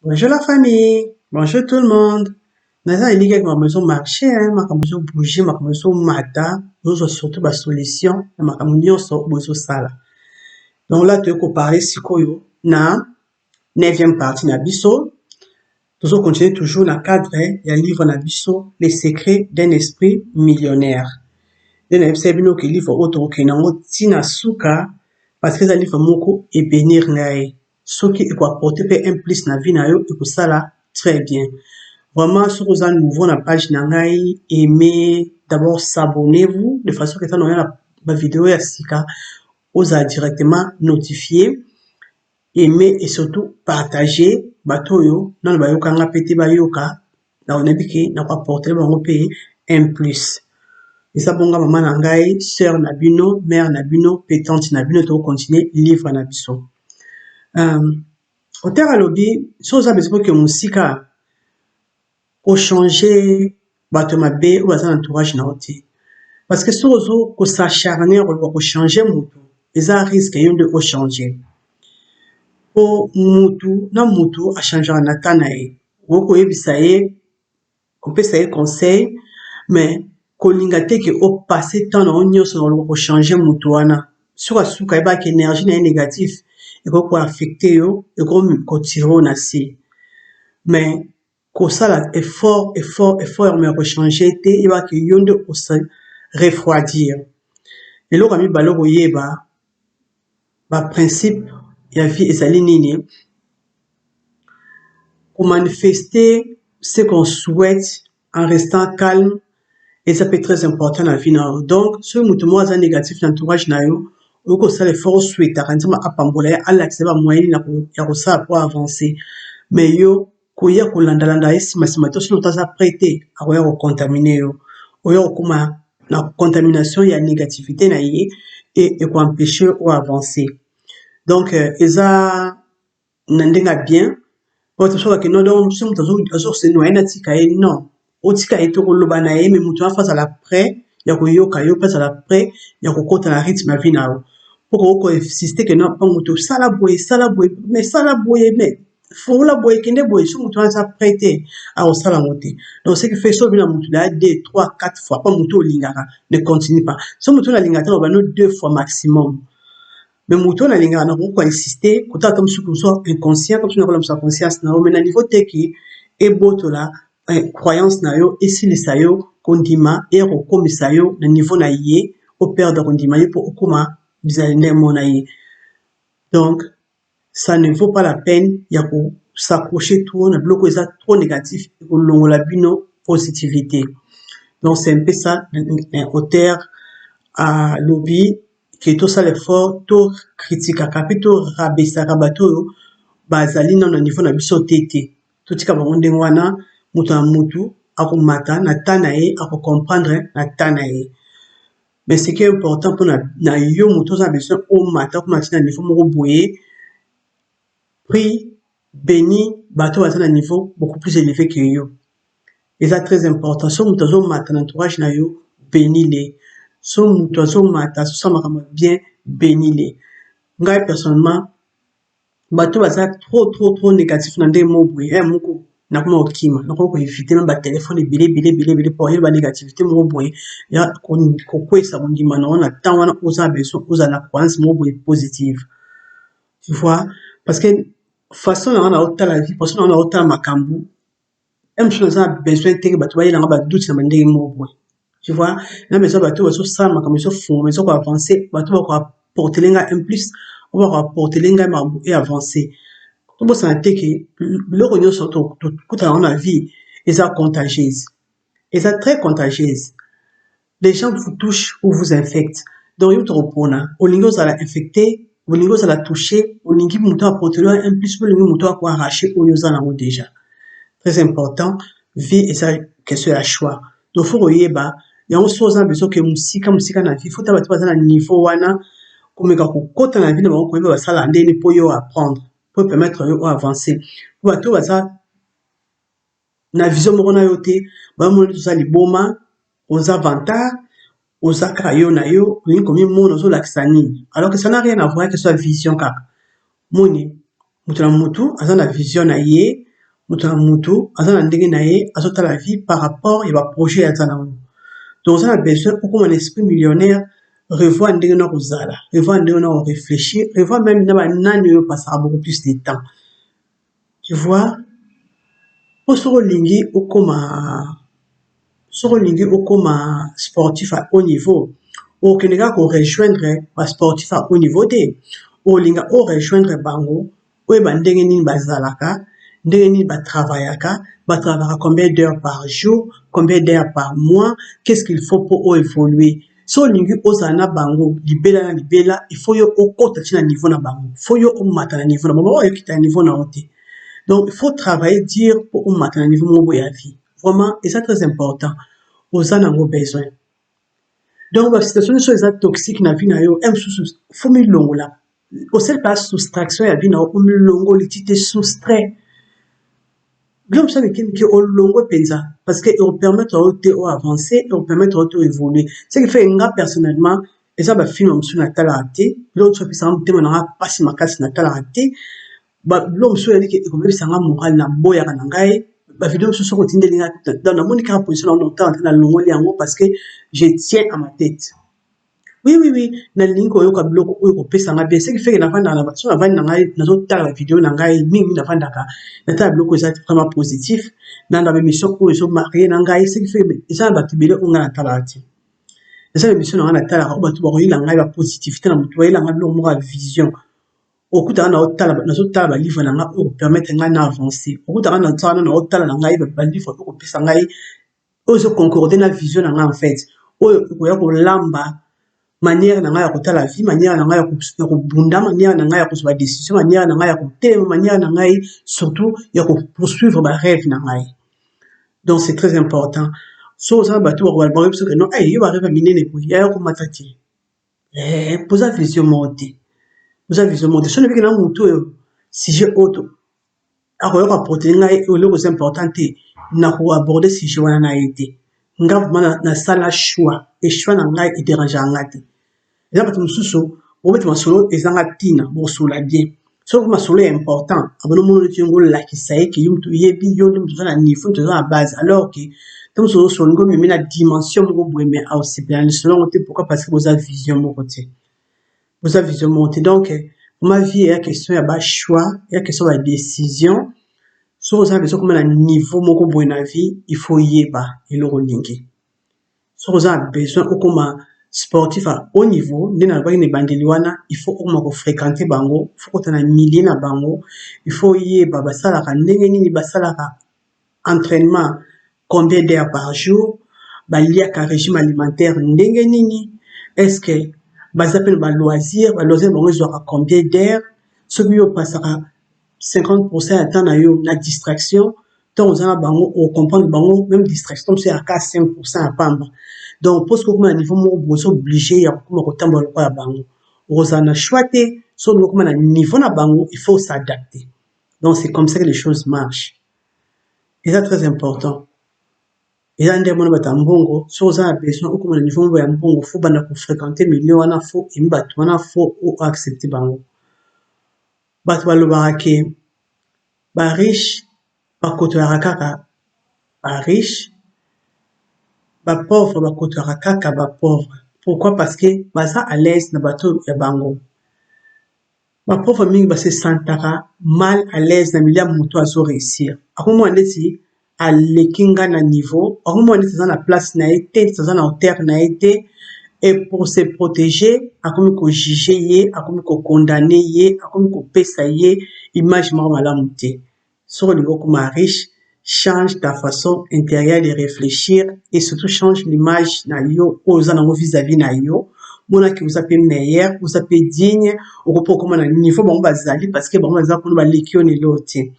Bonjour la famille, bonjour tout le monde. Naza elingi avec ma maison marché, ma maison bouger, ma maison mata, nous surtout ma solution, ma nyonso bozo sala. Donc là, tu as parler sikoyo na 9e partie na biso. Nous continuer toujours dans le cadre du livre na biso, Les secrets d'un esprit millionnaire. Et na ebisa bino ke livre auto kenango tina suka parce que ça livre moko et bénir ngai. Ce qui est quoi apporter un plus na vie na yo et pour ça là très bien. Vraiment, si vous êtes nouveau dans la page Nangai, aimez d'abord s'abonnez-vous de façon que ça nous la vidéo ya sika vous a directement notifié. Aimez et surtout partagez batoyo dans le bayoka nga pété bayoka na onabiki na quoi porter bango payer un plus. Et ça bonga maman Nangai, sœur Nabino, mère Nabino, pétante Nabino to continuer livre Nabiso. Au terre lobby, si vous avez besoin que musika au changer bato mabe ou baza entourage na oti parce que si ozo ko s'acharner ko changer mutu eza risque yo de ko changer po mutu na mutu a changer na tanae ko yebisa ye ko pesa ye conseil mais ko linga te ke o passer temps na onyoso na ko changer mutu wana suka suka ba ke énergie na négatif et ko affecter yo et ko tirer na si mais ko sala effort mais rechanger te et ba ke yonde ko se refroidir et lo kami baloko yeba ba principe ya vie ezali nini pour manifester ce qu'on souhaite en restant calme et ça peut être très important dans la vie na donc ce mutu mo za négatif l'entourage na yo o ko sala effort souhaite kanzama apambola ya ala kiseba moyeni na ko ya ko sa pour avancer mais yo koya kolandalanda esima to sino taza prêté akoya ko contaminer yo oyo kuma na contamination ya négativité na ye et ko empêcher ou avancer donc eza nandenga bien pour so que non donc si mutu azo se noyer na tika ye non otika ye to koloba na ye mais mutu en face à la près ya ko yoka yo face à la près ya ko kota na rythme ya vie na yo pour ko insister que non pas mutu sala boye mais faut la boye kende boye so mutu aza prêté à osala moté donc ce qui fait so bina mutu là 2 3 4 fois pas mutu olingaka ne continue pas so mutu na lingata ba no 2 fois maximum mais mutu na lingaka na ko insister ko ta comme si ko so inconscient comme si na ko la conscience na mais na niveau teki e botola croyance na yo esilisa yo kondima e ko komisa yo na niveau na ye au perdre kondima ye pour okoma bizalene mona ye donc ça ne vaut pas la peine ya ko s'accrocher trop na bloco ça trop négatif et ko longola bino positivité donc c'est un peu ça un auteur à lobby qui tout ça l'effort tout critique à capito rabesa rabato bazali na niveau na biso tete tout tika ba ndenge wana mutu akomata na tanae ako comprendre na tanae mais ce qui est important pour na yo mutu za besoin o mata ko matina niveau moko boye prie, béni, bateau à un niveau beaucoup plus élevé que yo. Et ça très important. Si nous avons un entourage na yo, bénis-les. Si nous avons bien, bénis-les. Moi, personnellement, bateau à trop négatif dans des mots, moko, na kuma okima, na kuma éviter même ba téléphone bilé pour y ba négativité mo boye. Ya ko kwesa bondima na on attend wana oza besoin, oza la croyance mo boye positive. Tu vois? Parce que façon on a autant la vie parce qu'on a autant makambu même chose a besoin de bato ba yela ba doute na ndenge mo tu vois na besoin bato so ça makambu so fond mais so ko avancer bato ba ko porter lenga un plus on va apporter lenga mabu et avancer tout bon ça que le rognon surtout tout dans la vie est ça contagieuse et ça très contagieuse les gens vous touchent ou vous infectent donc yo to repona au lingo ça la infecté au niveau ça la touché au lingi muto apporter un plus au lingi muto ko arracher au yoza nango déjà très important vie et ça question à choix donc faut yeba ya on soza beso que musika na vie faut tabatu na niveau wana komeka ko kota na vie na ko yeba sala ndeni po yo apprendre pour permettre yo avancer pour bato baza na vision moko na yo te ba mo tout ça liboma aux avantages aux akayo na yo ni comme mon zo laxani alors que ça n'a rien à voir que soit vision kaka moni mutu na mutu azana vision na ye Mutu na mutu aza na ndenge na ye azotala la vie par rapport ya baprojet aza nango. Donc oza na besoin okoma na esprit millionnaire, revoir ndenge na kozala, revoir ndenge na réfléchir, revoir même na banani oyo passera beaucoup plus de temps. Tu vois, po soko olingi okoma sportif à haut niveau, okende kaka korejoindre basportif à haut niveau te, olinga orejoindre bango oyeba ndenge nini bazalaka, ndenge nini batravaillaka combien d'heures par jour, combien d'heures par mois, qu'est-ce qu'il faut pour évoluer. So olingi ozala na bango libela na libela, il faut yo okota ti na niveau na bango, il faut yo omata na niveau na bango, oyokita na niveau na ote. Donc il faut travailler dire pour omata na niveau moko ya vie. Vraiment, et c'est très important. Oza nango besoin. Donc, la situation est toxique na vie na yo, faut mi longo la. Au seul pas soustraction ya vie na yo, mi longo li ti te soustrait. L'homme ça veut dire au longo penza parce que il permet de avancer, il permet de évoluer. Ce qui fait nga personnellement, et ça va film sur na talate, l'autre soit ça me demandera pas si ma casse na talate. Ba l'homme soit dit que comme ça nga moral na boya na ngai. La vidéo sur ce côté dans la monique position longtemps dans le long liango parce que je tiens à ma tête. Oui, na linko yo ka bloco o pesa nga bien ce qui fait que na vanda na so na vanda ngai na zo tala vidéo na ngai mingi na vanda ka na tala bloco ça vraiment positif na la mission ko so marié na ngai ce qui fait que ça ba tibele on na tala ati. Ça mission na tala ba tu ba ko ngai ba positivité na mutu ba ila ngai lo mo vision. Okuta na otala na zotala ba livre na nga o permettre nga na avancer. Okuta na tsana na otala na ngai ba livre ko pesa ngai o zo concorder na vision na nga en fait. O ya ko lamba manière na nga ya kotala vie, manière na nga ya ko bunda, manière na nga ya ko ba décision, manière na nga ya ko tema, manière na ngai surtout ya ko poursuivre ba rêve na ngai. Donc c'est très important. So ça ba tu ba ba parce que non yo ba rêve minene ko ya ko matati. Posa vision monter. Vous avez vision monter. Si on a vu que dans mon sujet autre, alors rapporter ngai au lieu c'est important na ko aborder sujet wana na été. Nga vraiment na sala choix et choix na ngai et dérange ngati. Eza bato mususu obeti masolo ezanga tina bo sola bien. So masolo est important. Abono mono tingo la kisaye ki yumtu yebi yondo mtu na niveau mtu na base alors que comme solo solo ngo mimi na dimension moko boye mais aussi bien selon pourquoi parce que vous avez vision mon côté. Vous avez vision monter. Donc, ma vie est question de choix, est question de décision. Si vous avez besoin comme un niveau moko boy na vie, il faut y ba et le rollingi. Si vous avez besoin comme un sportif à haut niveau, ne na ba ni bandeliwana, il faut comme fréquenter bango, il faut qu'on ait milliers na bango, il faut y ba basala ka ndenge nini basala ka entraînement combien d'heures par jour, ba lié ka régime alimentaire ndenge nini, est-ce que bazapel ba loisir bango ezwaka combien d'heures soki yo passera 50% ya temps na yo na distraction tant ozana bango o comprendre bango même distraction c'est à 5% à pamba donc parce que comme à niveau moko boso obligé ya kuma kotambola kwa bango ozana choix te so comme na niveau na bango il faut s'adapter donc c'est comme ça que les choses marchent et c'est très important. Et là, ndemo na batambongo, so za besoin ou comme le niveau ya mbongo, faut bana ko fréquenter milieu wana faut imbatu wana faut ou accepter bango. Batu balobaka ke ba riche ba kotoyaka kaka ba riche, ba pauvre ba kotoyaka kaka ba pauvre. Pourquoi? Parce que baza à l'aise na bato ya bango. Ba pauvre mingi ba se sentaka mal à l'aise na milieu muto azo réussir. Akomo ndeti alekinga na niveau, akomo ndeti za na place na été, za na hauteur na été et pour se protéger, akomi ko juger ye, akomi ko condamner ye, akomi ko pesa ye image moko malamu te. Sur le niveau comme riche, change ta façon intérieure de réfléchir et surtout change l'image na yo aux anango vis-à-vis na yo. Mona ki vous appelez meilleur, vous appelez digne, au repos comme na niveau bon bazali parce que bon bazali pour ba lekio ne loti.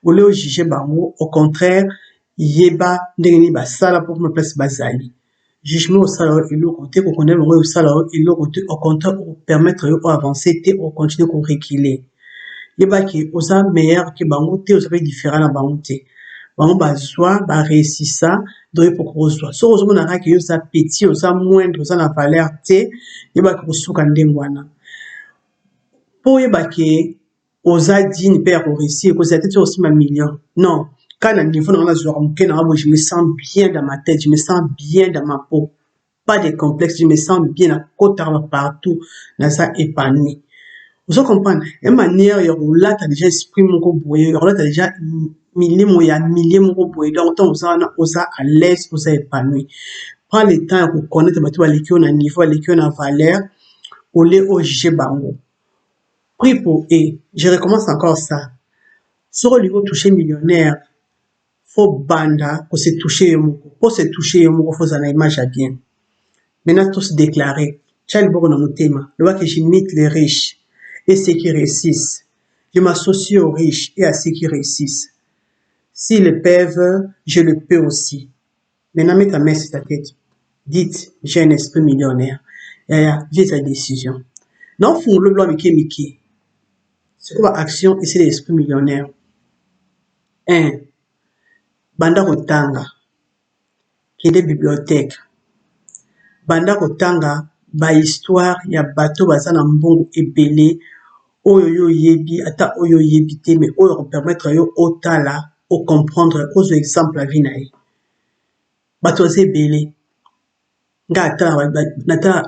Au lieu de juger bango, au contraire, yeba ndenge ba sala pour me place bazali. Jugement au salaire et l'autre côté, qu'on connaît au salaire et l'autre côté, au contraire, pour permettre d'avancer et de continuer à reculer. Yeba ki osa meilleur que bango te, osa différent na bango te. Bango bazwa, ba réussir ça, donc pour qu'on soit. So osa monara ki osa petit, osa moindre, osa na valeur te, yeba ki osuka ndengwana. Po yeba ki osa dîne père réussir, que c'était aussi ma million. Non. Quand à niveau dans la je me sens bien dans ma tête, je me sens bien dans ma peau. Pas de complexe, je me sens bien à côté partout, dans ça épanoui. Vous comprenez? Une manière, il y a là, t'as déjà esprit mon boyé, là, t'as déjà milliers mon boyé, donc, on osa à l'aise, osa épanoui. Prends le temps pour connaître, tu vas l'équipe, on a niveau, l'équipe, on a valeur, au lieu au bango. Prie pour eux. Je recommence encore ça. Sur le niveau toucher millionnaire, faut banda pour se toucher, pour se toucher, faut en image à bien. Maintenant, tous déclarer. Charles Bourg dans mon thème. Le que j'imite les riches et ceux qui réussissent. Je m'associe aux riches et à ceux qui réussissent. S'ils le peuvent, je le peux aussi. Maintenant, mets ta main sur ta tête. Dites, j'ai un esprit millionnaire. Et viens ta décision. Non, fond le blanc, Mickey. C'est quoi action et c'est l'esprit millionnaire? 1. Banda Rotanga. Qui est des bibliothèques. Banda Kotanga ba histoire ya bato baza na mbongo ebele oyo yo yebi ata oyo yebi te mais oyo permettre yo otala o comprendre ozo exemple la vie na ye bato ze ebele nga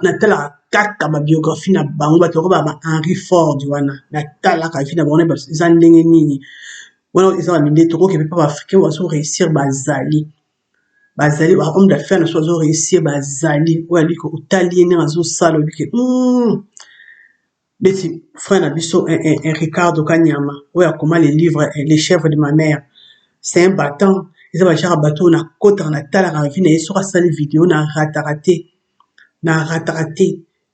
natala kaka ba biographie na bango bato ko ba Henry Ford wana natala ka vie na bango eza ndenge nini wana eza ba mindeto ko ke pa africain wazo réussir bazali bazali ba homme d'affaires na so réussir bazali ou ali ko utali ne azo sala bike beti frère na biso un Ricardo Kanyama ou ya comment les livres les chèvres de ma mère c'est un battant ils va genre bateau na kota na tala na vie na sur sala vidéo na raté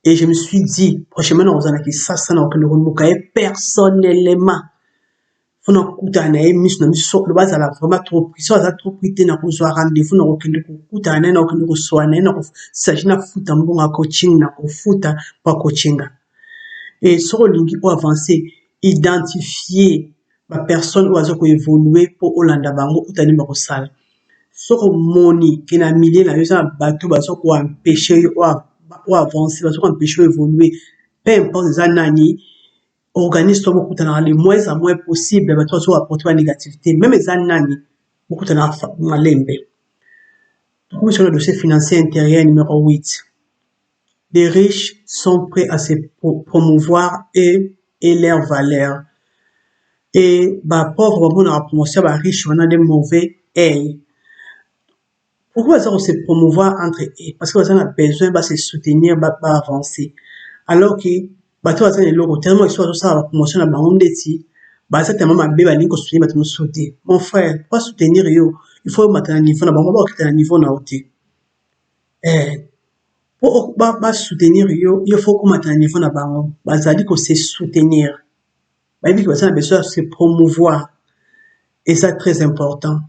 et je me suis dit prochainement on a qui ça na ko le personnellement fona kutana e miso na miso lo bazala vraiment trop pris ça trop pris te na ko zo rendez-vous na ko kende ko kutana na ko ko soana na ko s'agina futa mbonga coaching na ko futa pa coachinga et sur lingi pour avancer identifier ma personne ou azo ko évoluer pour Olanda bango utani ba ko sala sur moni qui na millier na yo ça bateau bazo ko empêcher ou avancer bazo ko empêcher évoluer peu importe les années organise toi beaucoup dans les moins à moins possible mais toi tu vas apporter la négativité même les années beaucoup dans malembe donc sur le dossier financier intérieur numéro 8 les riches sont prêts à se promouvoir et leur valeur et bah pauvre bon la promotion bah riche on a des mauvais et pourquoi ça on se promouvoir entre eux parce que ça a besoin de se soutenir bah avancer alors que bato baza na eloko tellement histoire tosala promotion na bango ndeti baza tellement mabe balingi kosoutenir bato mosusu mon frère pas soutenir yo il faut mata na niveau na bango bakita na niveau na yo te po basoutenir yo il faut komata na niveau na bango bazali kose soutenir bayebi ke baza na besoin ya se promouvoir et ça très important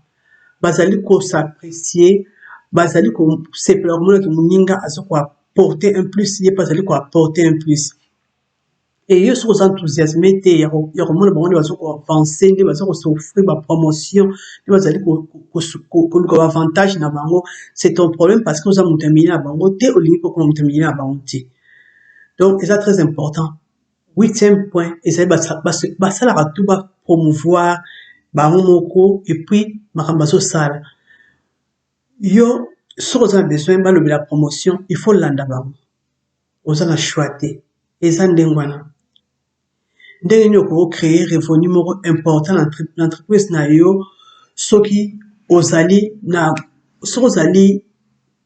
bazali kosapprécier bazali kosepela komona ke moninga aza koapporter un plus ye mpe azali koapporter un plus et ils sont enthousiasmés il y a vraiment bon ils vont avancer ils vont s'offrir ma promotion ils vont aller ko avantage na bango c'est ton problème parce que vous avez terminé à bango té au limite pour qu'on termine à bango té donc c'est très important 8e point et ça ça la tout va promouvoir bango moko et puis makambazo sala yo si vous avez besoin de la promotion il faut l'anda bango vous avez choisi et ça ndengwana ndenge nini oko créer revenu moko important l'entreprise na yo soki ozali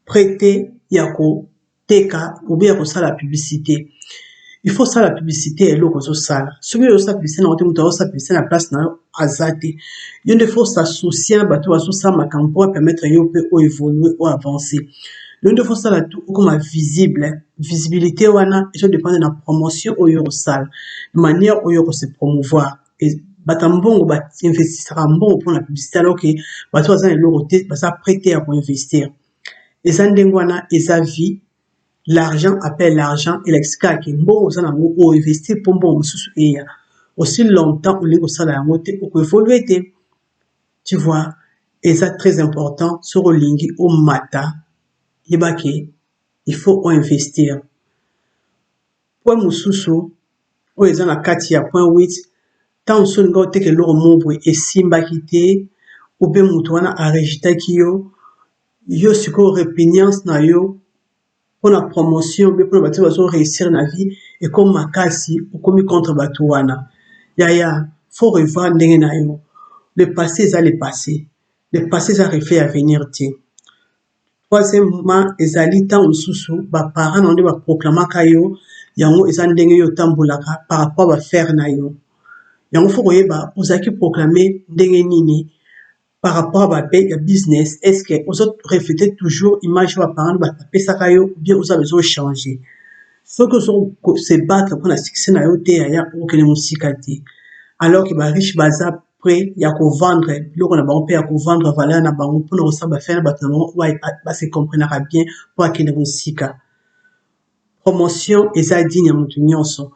prêter ya ko teka ou bien ko sala publicité il faut ça la publicité et l'oko zo sala soki yo sa publicité na ote muto sa publicité na place na azate yo ne faut s'associer bato baso sa makambo pour permettre yo pe o évoluer ou avancer donc il faut ça la tout comme visible visibilité wana et ça dépend de la promotion au yo sala de manière au yo se promouvoir et batambongo ba investissera mbongo pour la publicité alors que bato bazana eloko te basa prêter à investir et ça ndengwana et sa vie l'argent appelle l'argent et l'exca qui mbongo zana ngo investir pour mbongo mususu et aussi longtemps au lieu sala yango te pour évoluer te tu vois et ça très important sur olingi au mata yebake il faut investir point mususu o eza na kati ya point 8 tant son ngo te ke loko mobwe esimbaki te ou bien mutu wana arejitaki yo sikoyo répugnance na yo mpona promotion mpe mpona bato bazo réussir na vie ekomi makasi okomi contre bato wana yaya faut revoir ndenge na yo le passé eza le passé eza reflet ya avenir te troisièmement ezali ntango mosusu baparent na nde baproclamaka yo yango eza ndenge yo otambolaka par rapport bafaire na yo yango faut koyeba ozalaki proclame ndenge nini par rapport à babe ya business est-ce que ozo refléter toujours image ya baparent bapesaka yo ou bien oza besoin changer soki ozo se battre mpona succès na yo te yaya okende mosika te alors que bariche baza prêt ya kovendre biloko na bango mpe ya kovendre valeur na bango mpona kosala bafaire na bato na bango oyo base comprenaka bien mpo akende mosika promotion eza digne ya moto nyonso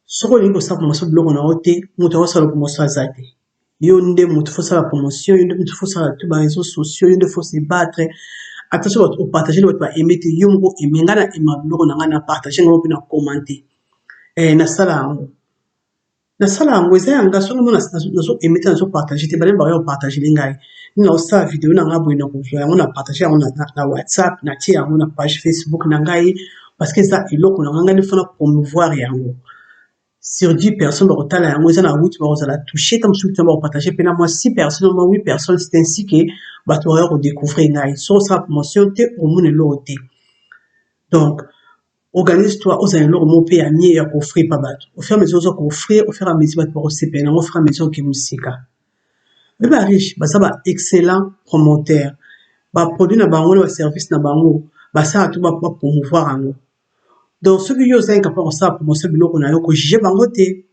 soki olingi kosala promotion biloko na yo te moto akosala promotion aza te yo nde moto fosala promotion yo nde moto fosala tout baréseaux sociaux yo nde fo se battre ata so bato opartage bato baeme te yo moko eme ngai na ema biloko na ngai na partage ngai mpe na commenter nasala yango eza yanga soki mo nazo eme te nazo partage te bale bakoya kopartage le ngai nina osala video na ngai boye na kozwa yango na partage yango na whatsapp natie yango na page facebook na ngai parce que eza eloko na ngai nde fona promouvoir yango sur 10 personnes bakotala yango eza na 8 bakozala touché ta mosusu te bakopartage mpe na mwa 6 personnes mwa 8 personnes c'est ainsi que bato bakoya kodécouvrir ngai so osala promotion te omona eloko te donc organise-toi ozala eloko moko mpe ya mie ya koofrir pa bato au fur et à mesure oza koofrir au fur et à mesure bato bakosepela yango au fur et à mesure oke mosika mpe bariche baza ba excellent promoteur baproduit na bango na baservice na bango basala to bapromouvoir yango donc soki yo ozali capable kosala promotion biloko na yo kojuge bango te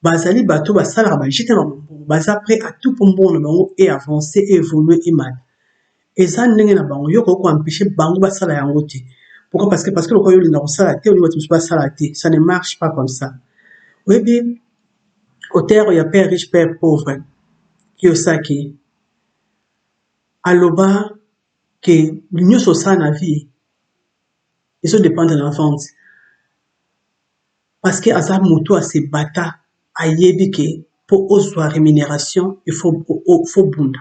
bazali bato basalaka bajete na bango baza prêt à tout mpo mbongo na bango e avancer e évoluer emata eza ndenge na bango yo koki koempêche bango basala yango te pourquoi parce que lokola yo olinga kosala te olingi bato mosusu basala te ça ne marche pas comme ça oyebi auteur ya père riche père pauvre Kiyosaki aloba ke nyonso osala na vie ezodépendre na vente parce que aza moto asebata ayebi ke mpo ozwa rémunération il faut bunda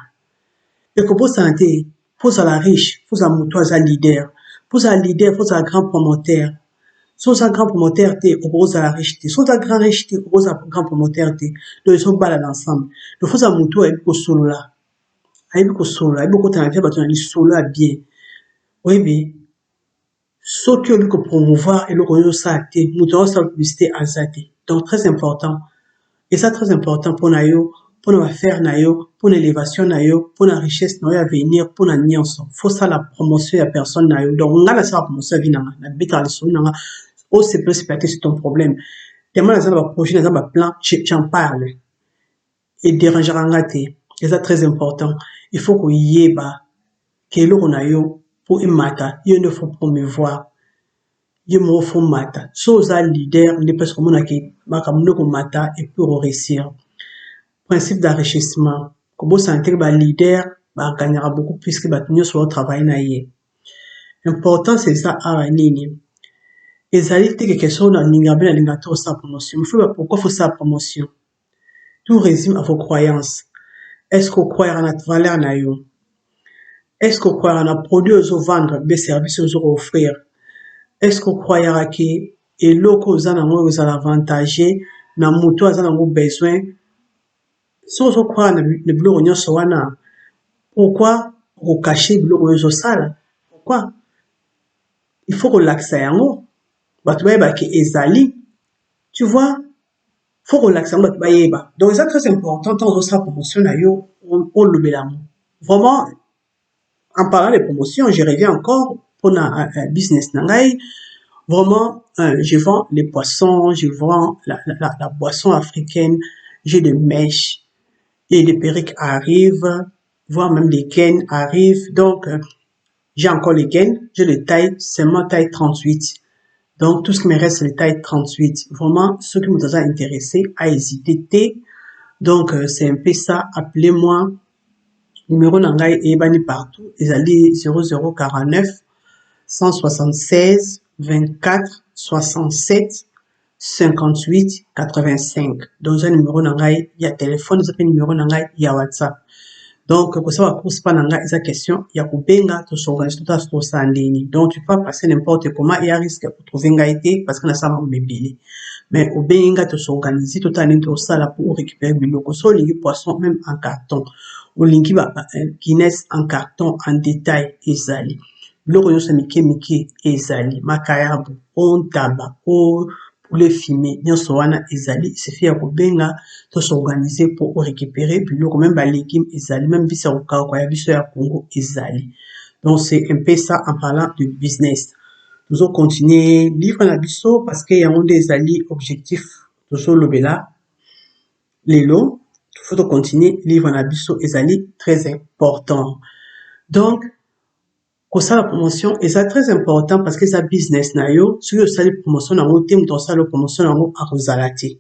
ekobosana te mpo ozala riche mpo ozala moto aza leader mpo ozala leader mpo ozala grand promoteur so oza grand promoteur te okozala riche te so oza grand riche te okozala grand promoteur te donc ezobalana ensemble donc fo ozala moto ayebi kosolola ayebi kokota na vie bato na lisolo ya bien oyebi soki oyebi kopromouvoir eloko oyo osala te moto azosala publicité aza te donc très important eza très important mpona yo mpona bafaire na yo mpona élévation na yo mpona richesse na yo ya venir mpona nyonso fosala promotion ya personne na yo donc ngai nasala promotion ya vie na nga nabetaka lisolo na nga osepela te c'est ton problème tellement naza na baprojet naza baplan j'en parle edérangera nga te eza très important il faut koyeba ke eloko na yo mpo emata yo nde fo promouvoir yo moko fo mata so oza leader nde presque omonake makambo nde komata epuis oréussir principe d'enrichissement kobosana te baleader baganyaka beaucoup plus que bato nyonso baotravaille na ye importance eza awa nini ezali te ke question na linga mpe na linga te osala promotion pourquoi faut sala promotion tout résume à vos croyances est-ce que okroyaka na valeur na yo est-ce que okroyaka na produit ozovendre be service ozokoofrir est-ce que okroyaka ke eloko oza nango ezala avantage na moto aza nango besoin soki ozokroyaka na biloko nyonso wana pourquoi okokashe biloko oyo ozosala pourquoi il faut kolakisa yango bato bayebaki ezali tu vois faut kolakisa yango bato bayeba donc eza très important ntango ozosala promotion na yo olobela yango vraiment en parlant de promotion je reviens encore mpona business na ngai vraiment je vends les poissons je vends la boisson africaine j'ai des mèches et des perruques arrivent voire même des gaines arrivent donc j'ai encore les gaines j'ai les tailles seulement taille 38 donc tout ce qui me reste c'est les tailles 38 vraiment ceux qui vous ont intéressé à hésiter donc c'est un peu ça appelez-moi numéro na ngai eyebani partout ezali 0049 176 24 67 58 85. Dans un numéro nangai, il y a téléphone, il y a numéro nangai, il y a WhatsApp. Donc, pour ça, course pas nanga, isa question, il y a kubenga, to s'organiser tout à ce sandini. Donc, tu peux passer n'importe comment, il y a risque de trouver une été parce qu'on a ça, bébé. Mais au benga, to s'organiser tout à l'intérieur, ça, là, pour récupérer le loco. So, les poissons, même en carton. Ou lingi ba, Guinness en carton, en détail, ezali. Loko yo se mike, ezali. Makayabu, on taba, o, poulet fumé, nyonso wana ezali, il suffit ya kobenga to s'organiser pour récupérer biloko même ba légumes ezali, même bisa okao kwa ya biso ya Congo ezali. Donc c'est un peu ça en parlant de business. Nous allons continuer livre na biso parce que yango nde ezali objectif tozo lobela lelo, faut continuer livre na biso ezali très important. Donc kosala promotion eza très important parce que ça business na yo soki osali promotion nango te moto osala promotion nango akozala te.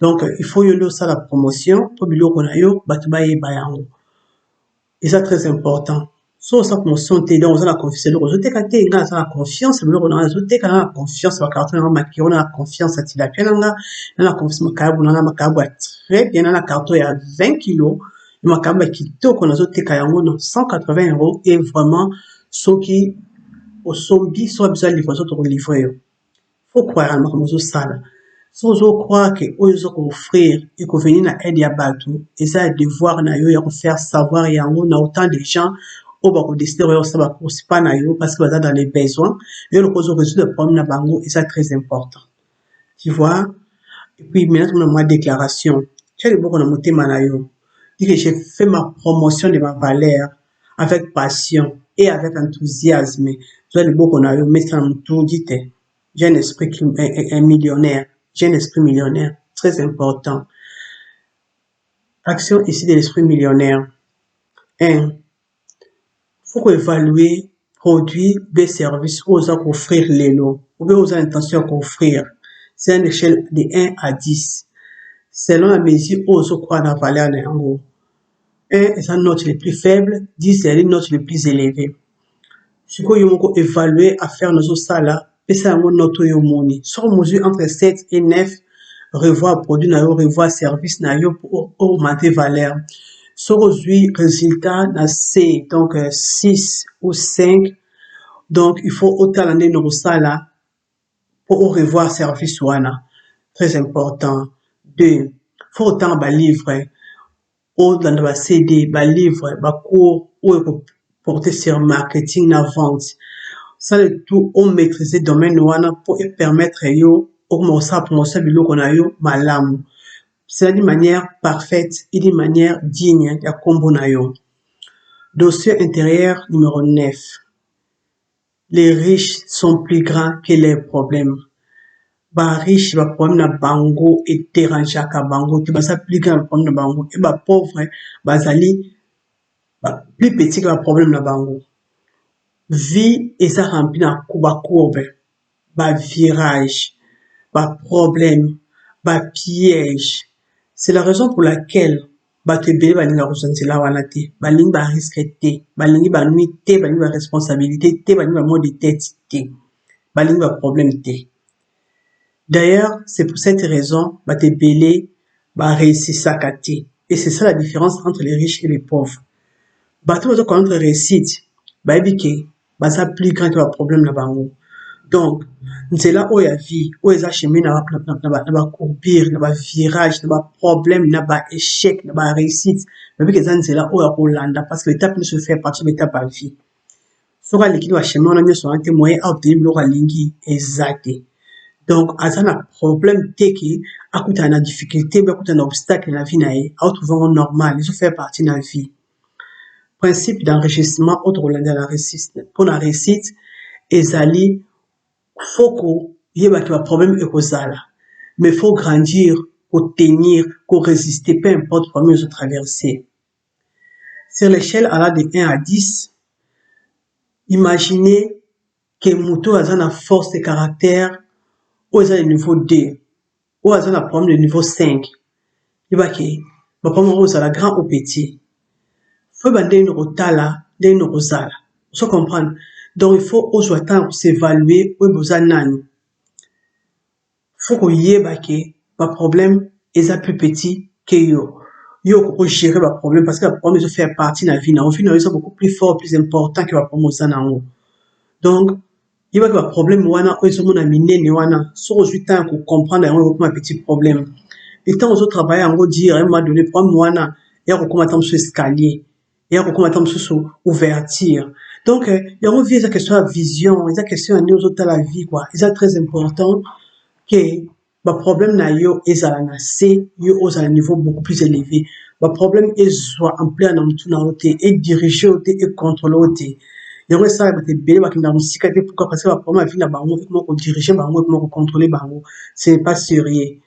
Donc il faut yo nde osala promotion po biloko na yo bato bayeba yango eza très important. So osala promotion te donc oza na confiance eloko ozoteka te nga aza na confiance biloko nanga ezoteka na confiance bakarton nanga makiro na confiance ya tilapia nanga na confiance makayabu nanga makayabu ya très bien na carton ya 20 kg makayabu ya kitoko nazoteka yango na 180 € et vraiment soki osombi so biso ya livraison tokolivre yo faut croire na makambo ozosala so ozokroire ke oyo ozokoofrir ekovenir na aide ya bato eza ya devoir na yo ya kofaire savoir yango na autant de gens oyo bakodeside oyo osala bacourse pa na yo parce que baza dans les besoins yo loko ozorésoudre le problème na bango eza très important tu vois et puis maintenant tona mwa déclaration tia liboko na motema na yo dis que j'ai fait ma promotion de ma valeur avec passion et avec enthousiasme. Tu as le beau qu'on a eu, mais ça me tout dit, j'ai un esprit un millionnaire. J'ai un esprit millionnaire. Très important. Action ici de l'esprit millionnaire. 1. Faut évaluer produits, des services, aux à offrir les lots, ou bien aux intentions d'offrir. C'est une échelle de 1 à 10. Selon la mesure où on croit la valeur de l'ango. 1 est la note les plus faible, 10 est la note les plus élevée. Si vous voulez évaluer à faire nos sala, et ça mon note yo moni. Sur mesure entre 7 et 9, revoir produit na yo, revoir service na yo pour augmenter valeur. Sur aujourd'hui résultat na C, donc 6 ou 5. Donc il faut autant l'année nos sala pour revoir service wana. Très important. 2. Faut autant ba livre ou dans le CD, ba livre, ba cours ou porter sur marketing na vente. Ça le tout on maîtriser domaine wana pour permettre yo augmenter promotion biloko na yo malamu. C'est d'une manière parfaite et d'une manière digne ya kombo na yo. Dossier intérieur numéro 9. Les riches sont plus grands que les problèmes. Ba riche ba problème na bango et dérange ka bango te ba ça plus grand problème na bango et ba pauvre bazali ba plus petit que le problème na bango. Vie eza rempli na ba courbe, ba virage, ba problème, ba piège. C'est la raison pour laquelle bato ebele balinga kosantela wana te, balingi ba risque te, balingi ba nuit te, balingi ba responsabilité te, balingi ba mot de tête te, balingi ba problème te. D'ailleurs, c'est pour cette raison bato ebele ba réussissaka te. Et c'est ça la différence entre les riches et les pauvres. Bato bazo connaître réussite, bayebi ke baza plus grand que le problème na bango. Donc, c'est là où il y a vie, où il y a chemin, na ba courbure, na ba virage, na ba problème, na ba échec, na ba réussite. Mais que c'est là où il y a Hollanda parce que l'étape ne se fait partie de l'étape à vie. Sora l'équipe wa chemin, on a mis sur un moyen à obtenir l'ora lingi exact. Donc, à ça, un problème teki, à côté de la difficulté, à côté d'un obstacle dans la vie, à trouver un normal, il se fait partie de la vie. Principe d'enrichissement autre de la réussite pour la réussite ezali faut qu'il y ait un problème écosala mais faut grandir pour tenir pour résister peu importe le problème de traverser sur l'échelle allant de 1 à 10 imaginez que muto a une force de caractère ou a le niveau 2 ou a un problème de niveau 5 il va que le problème est la grand ou petit faut bander une rotala d'une rosala. Vous comprenez? Donc il faut aujourd'hui s'évaluer où besoin nani. faut que yeba ke ba problème eza plus petit que yo. Yo ko gérer ba problème parce que ba problème ils faire partie de la vie na vie na ils beaucoup plus fort, plus important que ba problème ça na haut. Donc yeba que ba problème wana ils sont na minene wana so je temps ko comprendre yango comme un petit problème. Et tant aux autres travailler en dire à un moment donné problème wana ya ko comment attendre sur escalier. Ya ko comment attendre sur ouverture. Donc il y a une vie ça question de vision, ça question à nous autres la vie quoi. C'est très important que ba problème na yo ezala na se yo ozala niveau beaucoup plus élevé. Ba problème soit en plein na mutu na ote et diriger ote et contrôler ote. Yango ça ba te bele ba kinda musika te pourquoi parce que ba problème vie na bango comment ko diriger bango comment ko contrôler bango. C'est pas sérieux.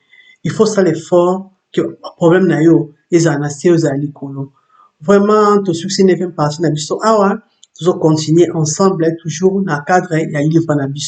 Il faut ça l'effort que ba problème na yo ezala na se ozala likolo. Vraiment ton succès ne vient pas na biso awa toujours continuer ensemble toujours na cadre ya livre na biso.